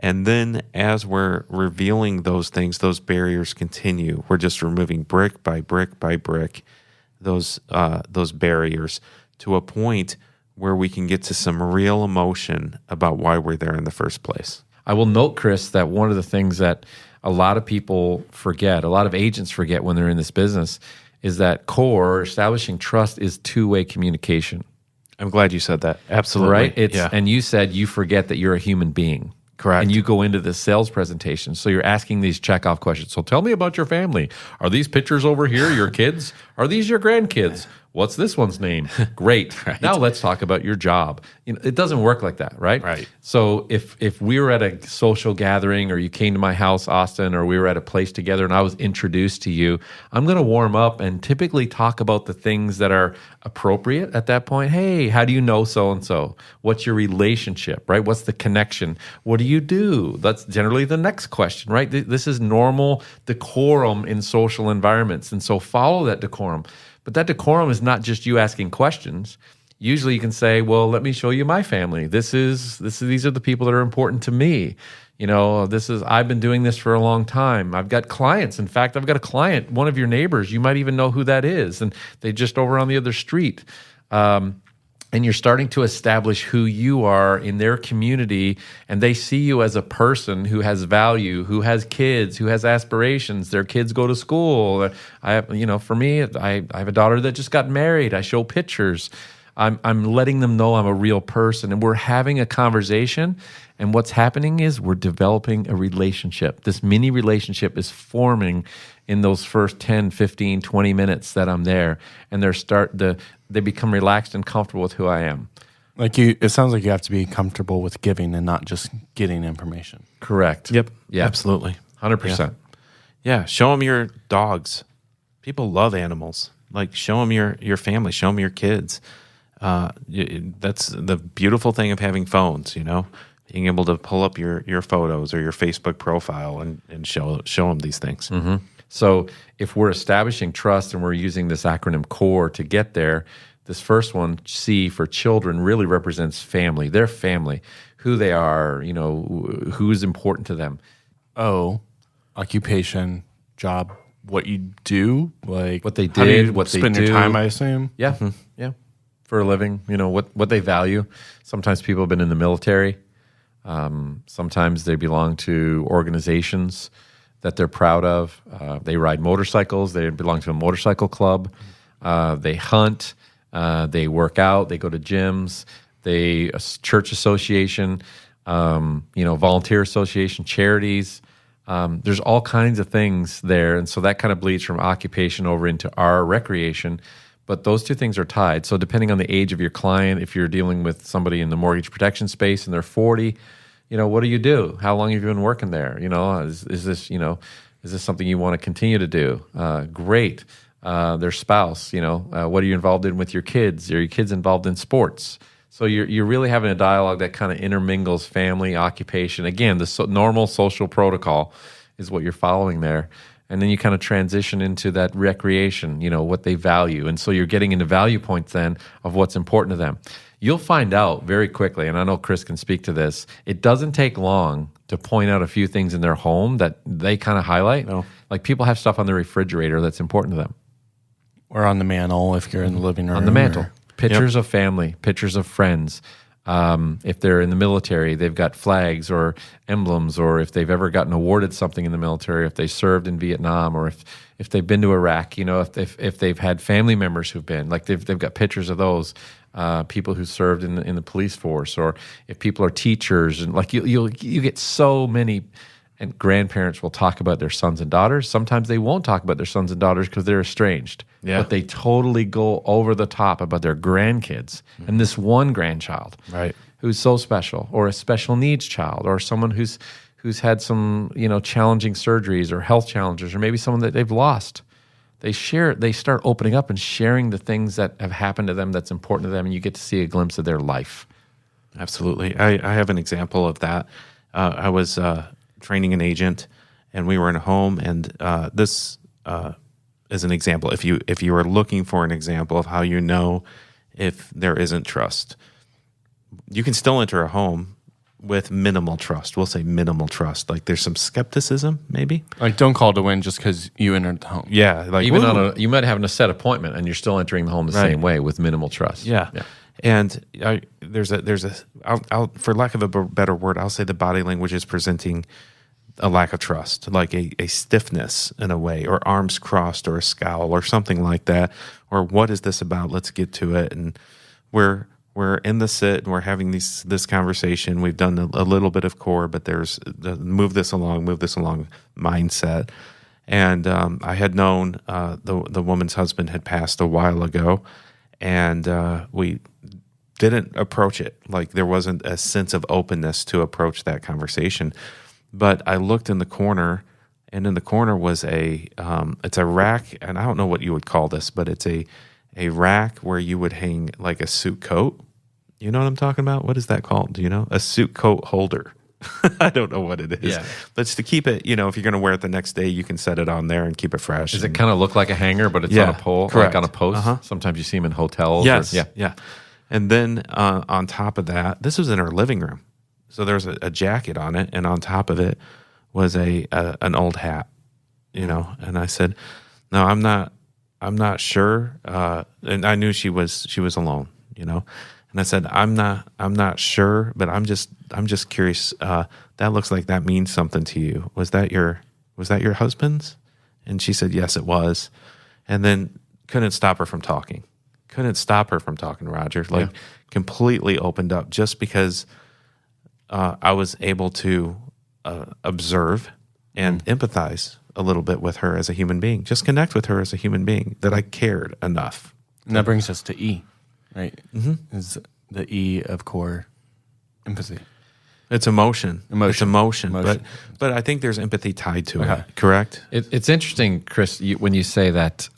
And then as we're revealing those things, those barriers continue. We're just removing brick by brick by brick those barriers to a point where we can get to some real emotion about why we're there in the first place. I will note, Chris, that one of the things that a lot of people forget, a lot of agents forget when they're in this business, is that CORE, establishing trust, is two-way communication. I'm glad you said that. Absolutely. Right? And you said you forget that you're a human being. Correct. And you go into the sales presentation. So you're asking these checkoff questions. So tell me about your family. Are these pictures over here your kids? Are these your grandkids? What's this one's name? Great. Right. Now let's talk about your job. It doesn't work like that, right? Right. So if we were at a social gathering, or you came to my house, Austin, or we were at a place together and I was introduced to you, I'm going to warm up and typically talk about the things that are appropriate at that point. Hey, how do you know so-and-so? What's your relationship, right? What's the connection? What do you do? That's generally the next question, right? This is normal decorum in social environments. And so follow that decorum. But that decorum is not just you asking questions. Usually you can say, well, let me show you my family. These are the people that are important to me. I've been doing this for a long time. I've got clients. In fact, I've got a client, one of your neighbors. You might even know who that is. And they just over on the other street. And you're starting to establish who you are in their community, and they see you as a person who has value, who has kids, who has aspirations. Their kids go to school. For me, I have a daughter that just got married. I show pictures. I'm letting them know I'm a real person, and we're having a conversation. And what's happening is we're developing a relationship. This mini relationship is forming in those first 10, 15, 20 minutes that I'm there. And they become relaxed and comfortable with who I am. It sounds like you have to be comfortable with giving and not just getting information. Correct. Yep. Yeah. Absolutely. 100%. Yeah. Show them your dogs. People love animals. Show them your family. Show them your kids. That's the beautiful thing of having phones, being able to pull up your photos or your Facebook profile and show them these things. Mm-hmm. So if we're establishing trust and we're using this acronym CORE to get there, this first one, C for children, really represents family, their family, who they are, who's important to them. O, occupation, job, what you do, what they how do you did, what they spend do. your time, I assume. Yeah, yeah, for a living, what they value. Sometimes people have been in the military. Sometimes they belong to organizations that they're proud of. They ride motorcycles. They belong to a motorcycle club. They hunt. They work out. They go to gyms. A church association, volunteer association, charities. There's all kinds of things there. And so that kind of bleeds from occupation over into our recreation. But those two things are tied. So depending on the age of your client, if you're dealing with somebody in the mortgage protection space and they're 40, what do you do? How long have you been working there? Is this something you want to continue to do? Great. Their spouse, what are you involved in with your kids? Are your kids involved in sports? So you're really having a dialogue that kind of intermingles family, occupation. Again, the normal social protocol is what you're following there. And then you kind of transition into that recreation, what they value. And so you're getting into value points then of what's important to them. You'll find out very quickly, and I know Chris can speak to this, it doesn't take long to point out a few things in their home that they kind of highlight. No. Like people have stuff on the refrigerator that's important to them. Or on the mantle if you're in the living room. On the mantle. Pictures of family, pictures of friends. If they're in the military, they've got flags or emblems, or if they've ever gotten awarded something in the military, if they served in Vietnam, or if they've been to Iraq, if they've had family members who've been, like they've got pictures of those people who served in the police force, or if people are teachers, and like you get so many. And grandparents will talk about their sons and daughters. Sometimes they won't talk about their sons and daughters because they're estranged. Yeah. But they totally go over the top about their grandkids and this one grandchild, Right. who's so special, or a special needs child, or someone who's had some challenging surgeries or health challenges, or maybe someone that they've lost. They start opening up and sharing the things that have happened to them that's important to them, and you get to see a glimpse of their life. Absolutely. I have an example of that. I was training an agent, and we were in a home, and this is an example. If you are looking for an example of how you know if there isn't trust, you can still enter a home with minimal trust. We'll say minimal trust. Like there's some skepticism, maybe. Like don't call to win just because you entered the home. Yeah, like Even you might have a set appointment, and you're still entering the home the same way with minimal trust. Yeah. And I'll for lack of a better word, I'll say the body language is presenting a lack of trust, like a stiffness in a way, or arms crossed, or a scowl, or something like that. Or what is this about? Let's get to it. And we're in the sit, and we're having this conversation. We've done a little bit of core, but there's the move this along mindset. And I had known the woman's husband had passed a while ago, and we didn't approach it. Like there wasn't a sense of openness to approach that conversation. But I looked in the corner, and in the corner was it's a rack, and I don't know what you would call this, but it's a rack where you would hang like a suit coat. You know what I'm talking about? What is that called? Do you know? A suit coat holder. I don't know what it is. Yeah. But it's to keep it, if you're going to wear it the next day, you can set it on there and keep it fresh. Does it kind of look like a hanger, but it's on a pole, correct. like on a post? Uh-huh. Sometimes you see them in hotels. Yes. Yeah. And then on top of that, this was in our living room. So there was a jacket on it, and on top of it was an old hat, And I said, "No, I'm not sure." And I knew she was alone, And I said, "I'm not sure, but I'm just curious. That looks like that means something to you. Was that your husband's?" And she said, "Yes, it was." And then couldn't stop her from talking. Roger. Like completely opened up just because. I was able to observe and empathize a little bit with her as a human being, just connect with her as a human being, that I cared enough. And that brings us to E, right? Mm-hmm. Is the E of core empathy. It's emotion. It's emotion. But I think there's empathy tied to it, correct? It's interesting, Chris, when you say that,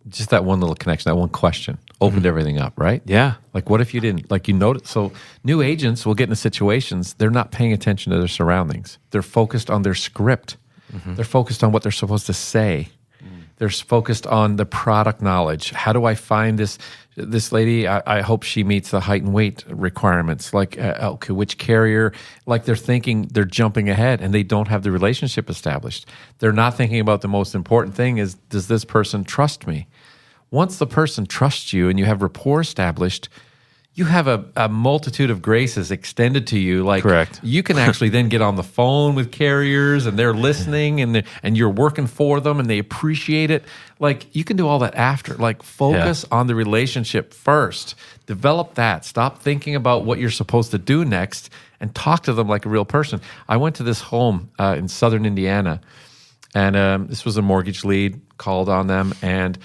just that one little connection, that one question opened everything up, right? Yeah. Like, what if you didn't? Like, you notice. So, new agents will get into situations, they're not paying attention to their surroundings. They're focused on their script. Mm-hmm. They're focused on what they're supposed to say. They're focused on the product knowledge. How do I find this lady? I hope she meets the height and weight requirements. Like, okay, which carrier? Like, they're jumping ahead, and they don't have the relationship established. They're not thinking about the most important thing is, does this person trust me? Once the person trusts you and you have rapport established, you have a multitude of graces extended to you. Like, correct. You can actually then get on the phone with carriers, and they're listening, and you're working for them, and they appreciate it. Like, you can do all that after. Like, focus on the relationship first. Develop that. Stop thinking about what you're supposed to do next, and talk to them like a real person. I went to this home in southern Indiana, and this was a mortgage lead, called on them, and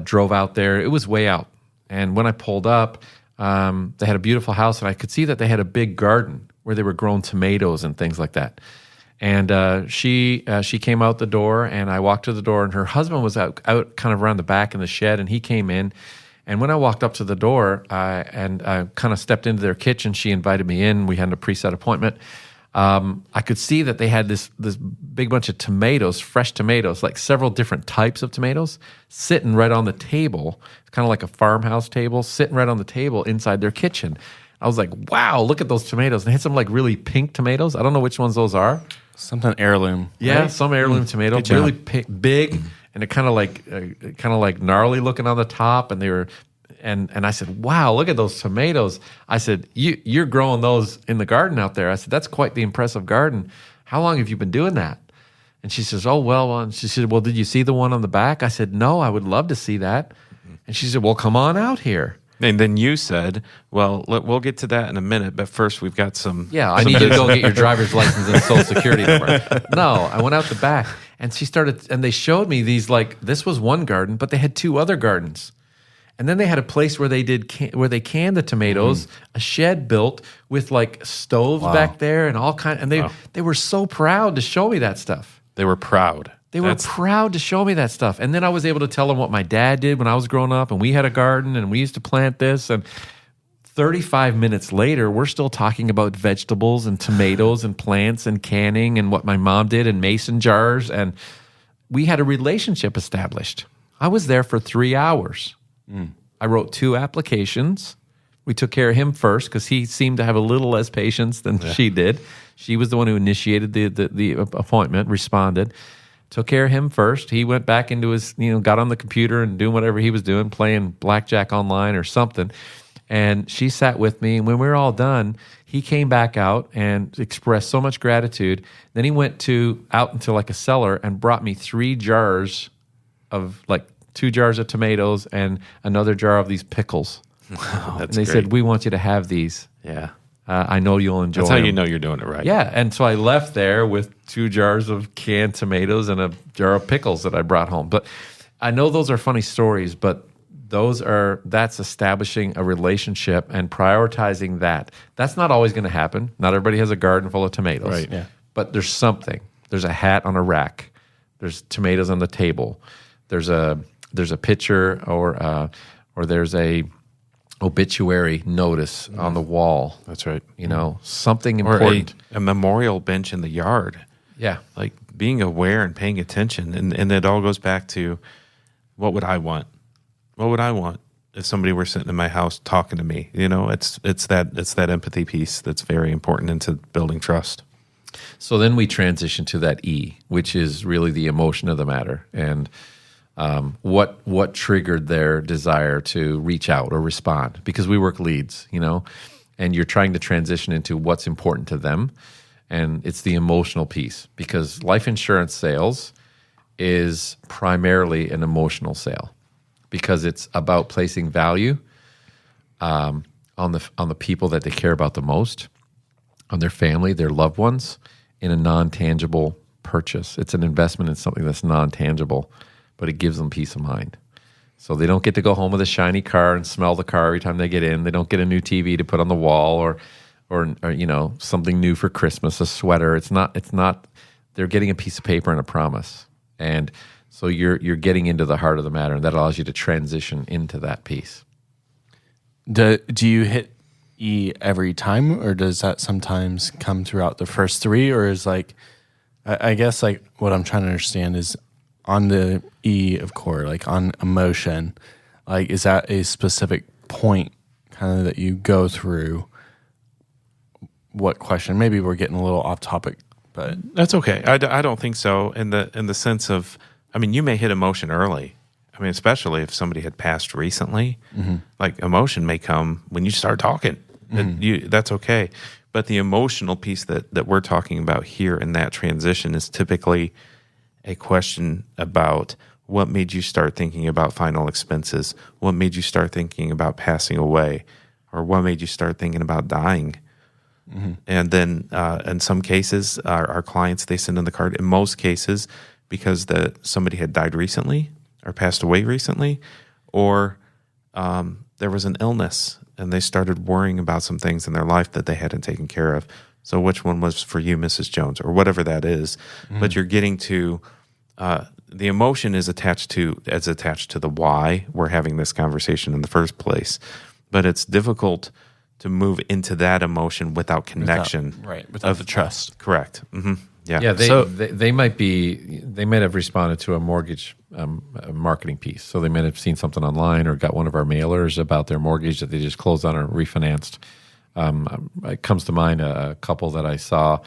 drove out there. It was way out. And when I pulled up, they had a beautiful house, and I could see that they had a big garden where they were growing tomatoes and things like that. And she came out the door, and I walked to the door, and her husband was out kind of around the back in the shed, and he came in. And when I walked up to the door and I kind of stepped into their kitchen, she invited me in. We had a preset appointment. I could see that they had this big bunch of tomatoes, fresh tomatoes, like several different types of tomatoes, sitting right on the table. It's kind of like a farmhouse table, sitting right on the table inside their kitchen. I was like, wow, look at those tomatoes. And they had some like really pink tomatoes. I don't know which ones those are. Something heirloom. Yeah, right? some heirloom tomato, really big, and they're kind of like gnarly looking on the top. And they were, and I said, wow, look at those tomatoes. I said, you're growing those in the garden out there. I said, that's quite the impressive garden. How long have you been doing that? And she says, oh, well, and she said, well, did you see the one on the back? I said, no, I would love to see that. And she said, well, come on out here. And then you said, well, we'll get to that in a minute, but first we've got some... Yeah, I need you to go get your driver's license and social security number. No, I went out the back, and they showed me these, like, this was one garden, but they had 2 other gardens. And then they had a place where they canned the tomatoes, a shed built with, like, stoves back there and all kind. And they were so proud to show me that stuff. They were proud. They were proud to show me that stuff. And then I was able to tell them what my dad did when I was growing up, and we had a garden, and we used to plant this. And 35 minutes later, we're still talking about vegetables and tomatoes and plants and canning and what my mom did in mason jars. And we had a relationship established. I was there for 3 hours. I wrote 2 applications. We took care of him first because he seemed to have a little less patience than she did. She was the one who initiated the appointment, responded. Took care of him first. He went back into his, got on the computer and doing whatever he was doing, playing blackjack online or something. And she sat with me. And when we were all done, he came back out and expressed so much gratitude. Then he went out into like a cellar and brought me 3 jars of 2 jars of tomatoes and another jar of these pickles. Wow, and they said, we want you to have these. Yeah. I know you'll enjoy That's how them. you know you're doing it right. Yeah, and so I left there with 2 jars of canned tomatoes and a jar of pickles that I brought home. But I know those are funny stories, but that's establishing a relationship and prioritizing that. That's not always going to happen. Not everybody has a garden full of tomatoes. Right. Yeah. But there's something. There's a hat on a rack. There's tomatoes on the table. There's a picture or there's a obituary notice on the wall. That's right. Something Or important. a memorial bench in the yard. Yeah. Like being aware and paying attention. And it all goes back to, what would I want? What would I want if somebody were sitting in my house talking to me? It's that empathy piece that's very important into building trust. So then we transition to that E, which is really the emotion of the matter. And what triggered their desire to reach out or respond, because we work leads, and you're trying to transition into what's important to them. And it's the emotional piece, because life insurance sales is primarily an emotional sale, because it's about placing value on the people that they care about the most, on their family, their loved ones, in a non-tangible purchase. It's an investment in something that's non-tangible, but it gives them peace of mind. So they don't get to go home with a shiny car and smell the car every time they get in. They don't get a new TV to put on the wall or something new for Christmas, a sweater. It's not. They're getting a piece of paper and a promise. And so you're getting into the heart of the matter, and that allows you to transition into that piece. Do you hit E every time, or does that sometimes come throughout the first 3, or is I guess what I'm trying to understand is, on the E of core, on emotion, is that a specific point kind of that you go through? What question? Maybe we're getting a little off topic, but that's okay. I don't think so. In the sense of, you may hit emotion early. Especially if somebody had passed recently, emotion may come when you start talking. That's okay. But the emotional piece that we're talking about here in that transition is typically a question about what made you start thinking about final expenses, what made you start thinking about passing away, or what made you start thinking about dying. And then in some cases, our clients, they send in the card. In most cases, because somebody had died recently or passed away recently, or there was an illness and they started worrying about some things in their life that they hadn't taken care of. So which one was for you, Mrs. Jones, or whatever that is. But you're getting to the emotion is attached to the why we're having this conversation in the first place. But it's difficult to move into that emotion without connection, without the trust. Correct. Yeah. Yeah. They might have responded to a mortgage marketing piece. So they might have seen something online or got one of our mailers about their mortgage that they just closed on or refinanced. It comes to mind a couple that I saw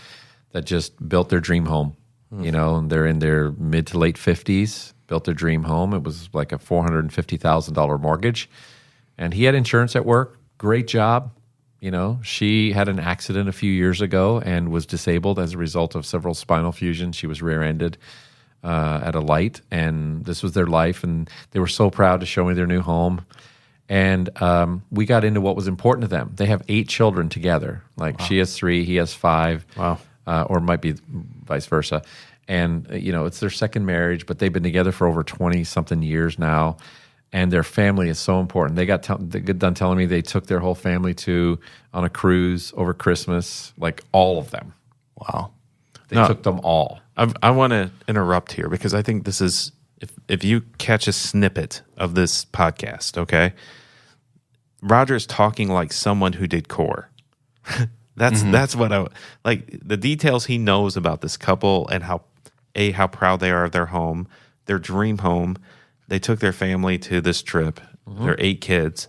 that just built their dream home. And they're in their mid to late 50s, built their dream home. It was like a $450,000 mortgage. And he had insurance at work, great job. She had an accident a few years ago and was disabled as a result of several spinal fusions. She was rear-ended at a light, and this was their life. And they were so proud to show me their new home. And we got into what was important to them. They have 8 children together. She has 3, he has 5. Wow. Or it might be vice versa. And, it's their second marriage, but they've been together for over 20-something years now. And their family is so important. They got done telling me they took their whole family on a cruise over Christmas, like all of them. Wow. They took them all. I want to interrupt here because I think this is, if you catch a snippet of this podcast, okay, Roger is talking like someone who did core. That's what I like. The details he knows about this couple and how proud they are of their home, their dream home. They took their family to this trip. Their 8 kids.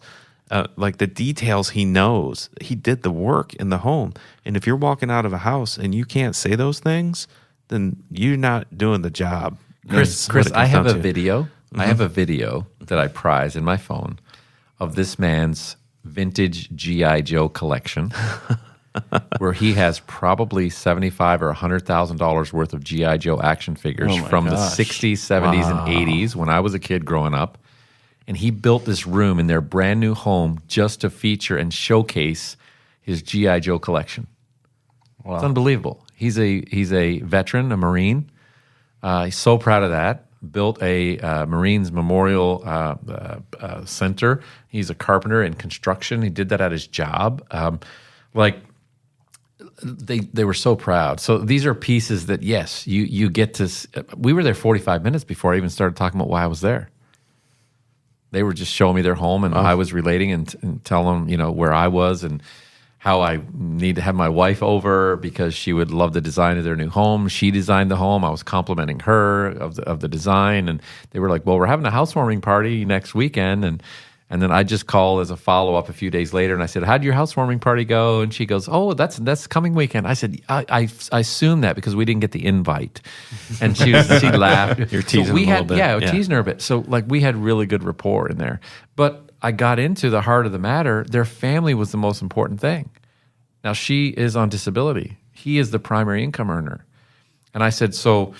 Like the details he knows. He did the work in the home. And if you're walking out of a house and you can't say those things, then you're not doing the job. Chris, I have a video. I have a video that I prize in my phone of this man's vintage G.I. Joe collection. Where he has probably $75,000 or $100,000 worth of G.I. Joe action figures from the 60s, 70s, and 80s when I was a kid growing up. And he built this room in their brand new home just to feature and showcase his G.I. Joe collection. Wow. It's unbelievable. He's a veteran, a Marine. He's so proud of that. Built a Marines Memorial Center. He's a carpenter in construction. He did that at his job. They were so proud. So these are pieces that, yes, you get to. We were there 45 minutes before I even started talking about why I was there. They were just showing me their home, and I was relating and telling them, where I was and how I need to have my wife over because she would love the design of their new home. She designed the home. I was complimenting her of the design, and they were like, "Well, we're having a housewarming party next weekend," And then I just called as a follow-up a few days later, and I said, "How'd your housewarming party go?" And she goes, "Oh, that's coming weekend." I said, I assumed that because we didn't get the invite. And she laughed. You're teasing a little bit. Yeah, teasing her a bit. So we had really good rapport in there. But I got into the heart of the matter. Their family was the most important thing. Now, she is on disability. He is the primary income earner. And I said, so,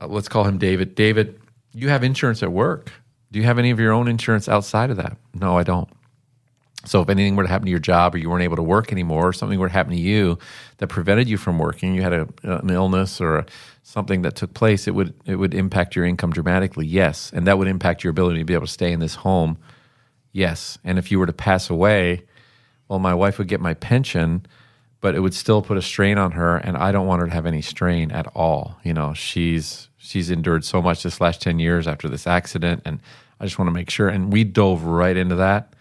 let's call him David. David, you have insurance at work. Do you have any of your own insurance outside of that? No, I don't. So if anything were to happen to your job or you weren't able to work anymore or something were to happen to you that prevented you from working, you had an illness or something that took place, it would impact your income dramatically, yes. And that would impact your ability to be able to stay in this home, yes. And if you were to pass away, well, my wife would get my pension, but it would still put a strain on her, and I don't want her to have any strain at all. She's endured so much this last 10 years after this accident, and I just want to make sure. And we dove right into that.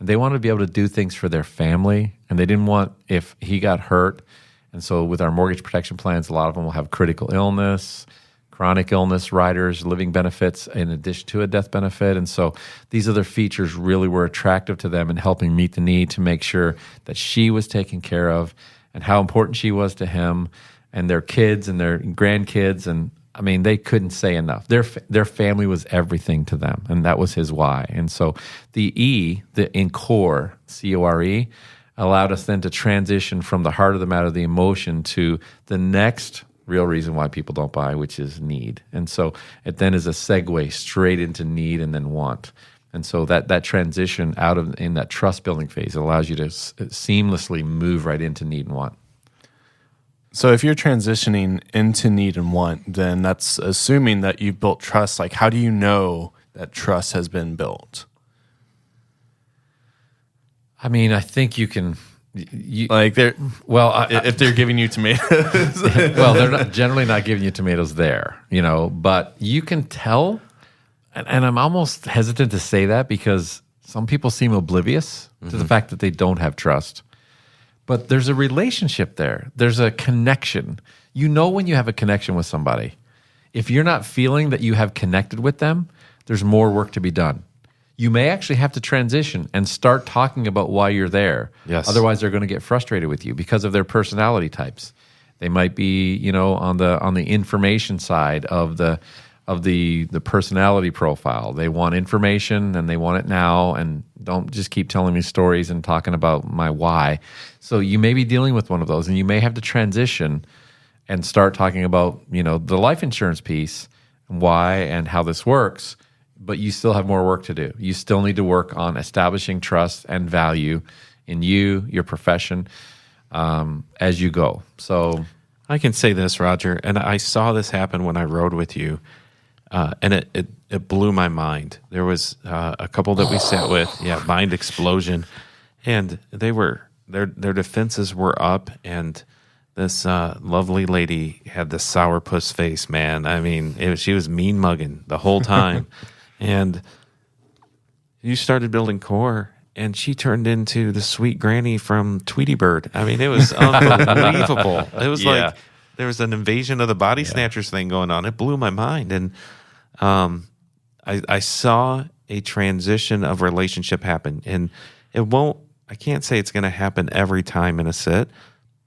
And they wanted to be able to do things for their family, and they didn't want if he got hurt. And so with our mortgage protection plans, a lot of them will have critical illness, chronic illness riders, living benefits in addition to a death benefit. And so these other features really were attractive to them in helping meet the need to make sure that she was taken care of and how important she was to him and their kids and their grandkids. And I mean, they couldn't say enough. Their family was everything to them, and that was his why. And so the E, in core, C-O-R-E, allowed us then to transition from the heart of the matter, the emotion, to the next real reason why people don't buy, which is need. And so it then is a segue straight into need and then want. And so that transition in that trust building phase allows you to seamlessly move right into need and want. So if you're transitioning into need and want, then that's assuming that you've built trust. Like, how do you know that trust has been built? I mean, I think you can. If they're giving you tomatoes. Well, they're generally not giving you tomatoes there, but you can tell. And I'm almost hesitant to say that because some people seem oblivious to the fact that they don't have trust. But there's a relationship there. There's a connection. When you have a connection with somebody. If you're not feeling that you have connected with them, there's more work to be done. you may actually have to transition and start talking about why you're there. Yes. Otherwise, they're going to get frustrated with you because of their personality types. They might be, on the information side of the personality profile. They want information and they want it now, and don't just keep telling me stories and talking about my why. So you may be dealing with one of those, and you may have to transition and start talking about, the life insurance piece, and why and how this works. But you still have more work to do. You still need to work on establishing trust and value in you, your profession, as you go. So I can say this, Roger, and I saw this happen when I rode with you, and it blew my mind. There was a couple that we sat with, mind explosion, and their defenses were up, and this lovely lady had this sourpuss face, man. I mean, she was mean mugging the whole time. And you started building core, and she turned into the sweet granny from Tweety Bird. I mean, it was unbelievable. It was like there was an invasion of the body snatchers thing going on. It blew my mind. And I saw a transition of relationship happen. And I can't say it's going to happen every time in a sit,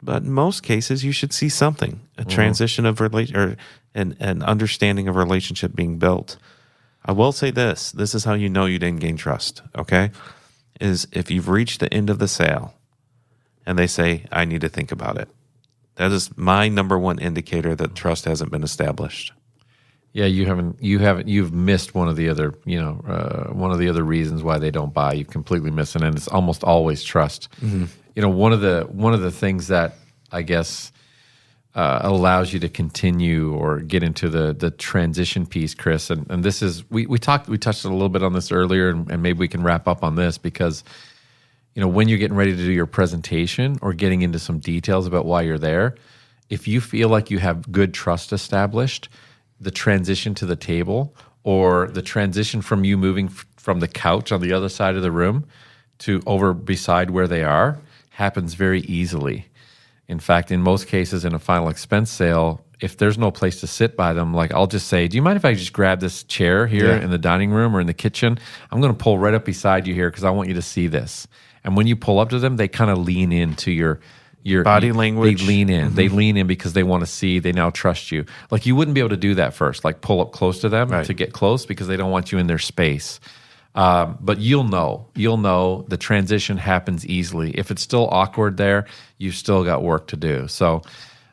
but in most cases, you should see something, a transition of an understanding of relationship being built. I will say this is how you know you didn't gain trust, okay? Is if you've reached the end of the sale and they say, I need to think about it. That is my number one indicator that trust hasn't been established. Yeah, you've missed one of the other, one of the other reasons why they don't buy. You've completely missed it, and it's almost always trust. Mm-hmm. One of the things that I guess allows you to continue or get into the transition piece, Chris. And this is we touched a little bit on this earlier, and maybe we can wrap up on this because when you're getting ready to do your presentation or getting into some details about why you're there, if you feel like you have good trust established, the transition to the table or the transition from you moving from the couch on the other side of the room to over beside where they are happens very easily. In fact, in most cases in a final expense sale, if there's no place to sit by them, like I'll just say, do you mind if I just grab this chair here in the dining room or in the kitchen? I'm going to pull right up beside you here because I want you to see this. And when you pull up to them, they kind of lean into your body language. They lean in. Mm-hmm. They lean in because they want to see. They now trust you. Like you wouldn't be able to do that first, like pull up close to them to get close because they don't want you in their space. But you'll know the transition happens easily. If it's still awkward there, you've still got work to do. So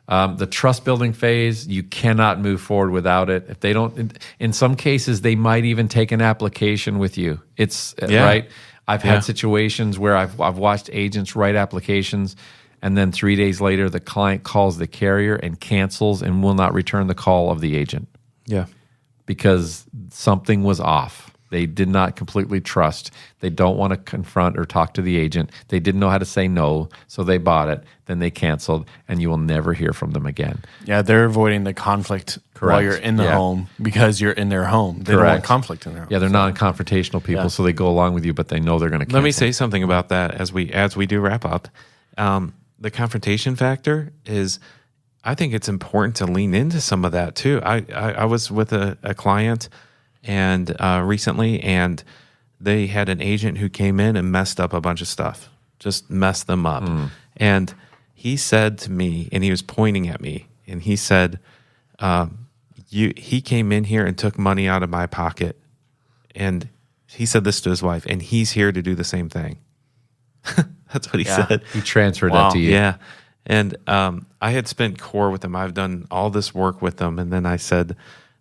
the trust building phase, you cannot move forward without it. If they don't, in some cases, they might even take an application with you. It's right. I've had situations where I've watched agents write applications, and then 3 days later, the client calls the carrier and cancels and will not return the call of the agent. Yeah, because something was off. They did not completely trust. They don't want to confront or talk to the agent. They didn't know how to say no, so they bought it. Then they canceled, and you will never hear from them again. Yeah, they're avoiding the conflict while you're in the home because you're in their home. They don't want conflict in their home. Yeah, they're non-confrontational people, so they go along with you, but they know they're going to cancel. Let me say something about that as we do wrap up. The confrontation factor is, I think it's important to lean into some of that too. I was with a client and recently, and they had an agent who came in and messed up a bunch of stuff, just messed them up. And he said to me, and he was pointing at me, and he said, he came in here and took money out of my pocket. And he said this to his wife, and he's here to do the same thing. That's what he said. He transferred that to you. Yeah. And I had spent core with him. I've done all this work with them. And then I said,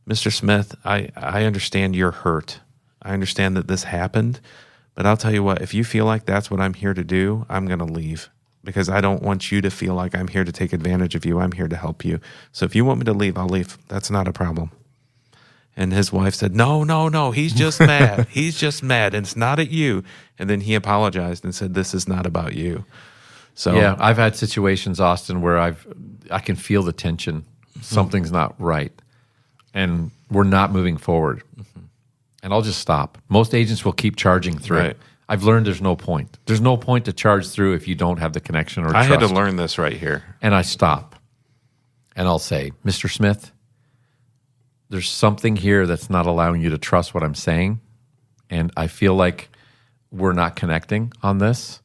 Mr. Smith, I understand you're hurt. I understand that this happened. But I'll tell you what, if you feel like that's what I'm here to do, I'm going to leave. Because I don't want you to feel like I'm here to take advantage of you. I'm here to help you. So if you want me to leave, I'll leave. That's not a problem. And his wife said, no, he's just mad. He's just mad. And it's not at you. And then he apologized and said, this is not about you. So yeah, I've had situations, Austin, where I can feel the tension. Something's not right. And we're not moving forward. And I'll just stop. Most agents will keep charging through. Right. I've learned there's no point. There's no point to charge through if you don't have the connection or trust. I had to learn this right here. And I stop. And I'll say, Mr. Smith, there's something here that's not allowing you to trust what I'm saying. and I feel like we're not connecting on this.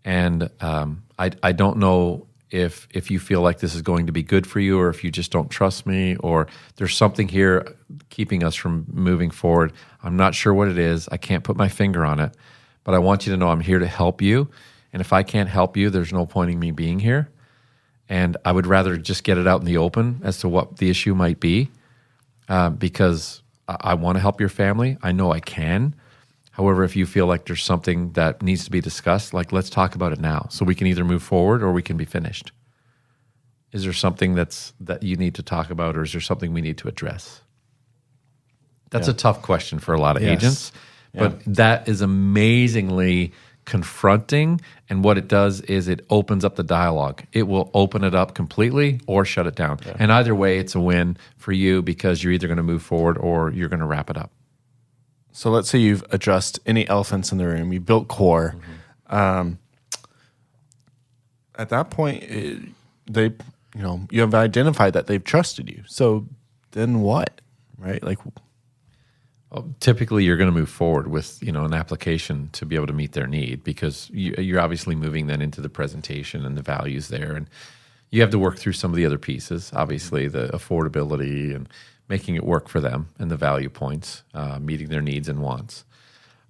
And I don't know if you feel like this is going to be good for you, or if you just don't trust me, or there's something here keeping us from moving forward. I'm not sure what it is. I can't put my finger on it, but I want you to know I'm here to help you. And if I can't help you, there's no point in me being here. And I would rather just get it out in the open as to what the issue might be, because I want to help your family. I know I can. However, if you feel like there's something that needs to be discussed, like, let's talk about it now, so we can either move forward or we can be finished. Is there something that you need to talk about, or is there something we need to address? That's a tough question for a lot of agents, but that is amazingly confronting. And what it does is it opens up the dialogue. It will open it up completely or shut it down. Yeah. And either way, it's a win for you, because you're either going to move forward or you're going to wrap it up. So let's say you've addressed any elephants in the room. You built core. At that point, you have identified that they've trusted you. So then what, right? Like, well, typically you're going to move forward with an application to be able to meet their need, because you're obviously moving then into the presentation and the values there, and you have to work through some of the other pieces. Obviously, the affordability and making it work for them, and the value points, meeting their needs and wants.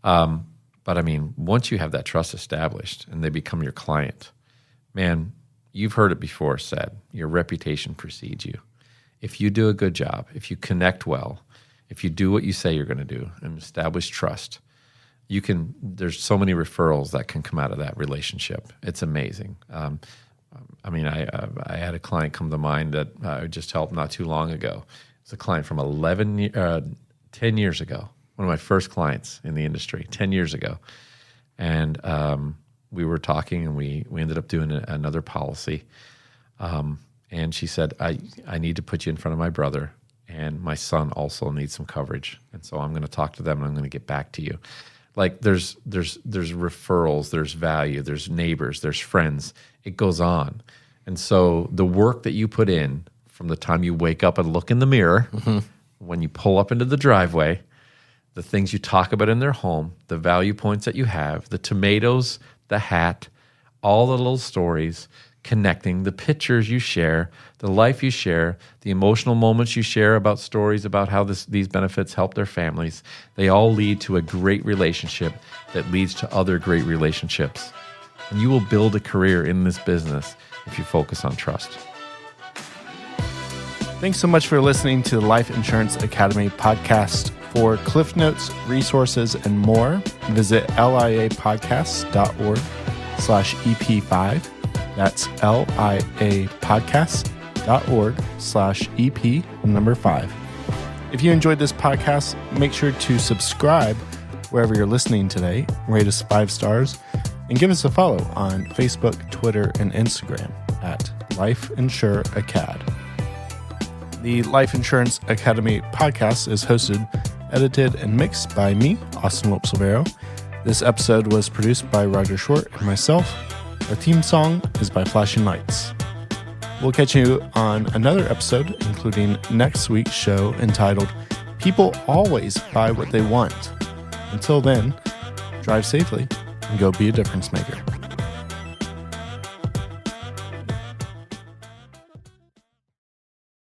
But I mean, once you have that trust established and they become your client, man, you've heard it before said, your reputation precedes you. If you do a good job, if you connect well, if you do what you say you're going to do and establish trust, there's so many referrals that can come out of that relationship. It's amazing. I had a client come to mind that I just helped not too long ago. It's a client from 10 years ago, one of my first clients in the industry, 10 years ago. And we were talking, and we ended up doing another policy. And she said, I need to put you in front of my brother, and my son also needs some coverage. And so I'm going to talk to them, and I'm going to get back to you. Like, there's referrals, there's value, there's neighbors, there's friends. It goes on. And so the work that you put in from the time you wake up and look in the mirror, when you pull up into the driveway, the things you talk about in their home, the value points that you have, the tomatoes, the hat, all the little stories, connecting, the pictures you share, the life you share, the emotional moments you share about stories about how these benefits help their families, they all lead to a great relationship that leads to other great relationships. And you will build a career in this business if you focus on trust. Thanks so much for listening to the Life Insurance Academy podcast. For Cliff Notes, resources, and more, visit liapodcast.org/EP5. That's liapodcast.org/EP5. If you enjoyed this podcast, make sure to subscribe wherever you're listening today, rate us 5 stars, and give us a follow on Facebook, Twitter, and Instagram at Life Insure Acad. The Life Insurance Academy podcast is hosted, edited, and mixed by me, Austin Lopes-Silvero. This episode was produced by Roger Short and myself. Our theme song is by Flashing Lights. We'll catch you on another episode, including next week's show entitled People Always Buy What They Want. Until then, drive safely and go be a difference maker.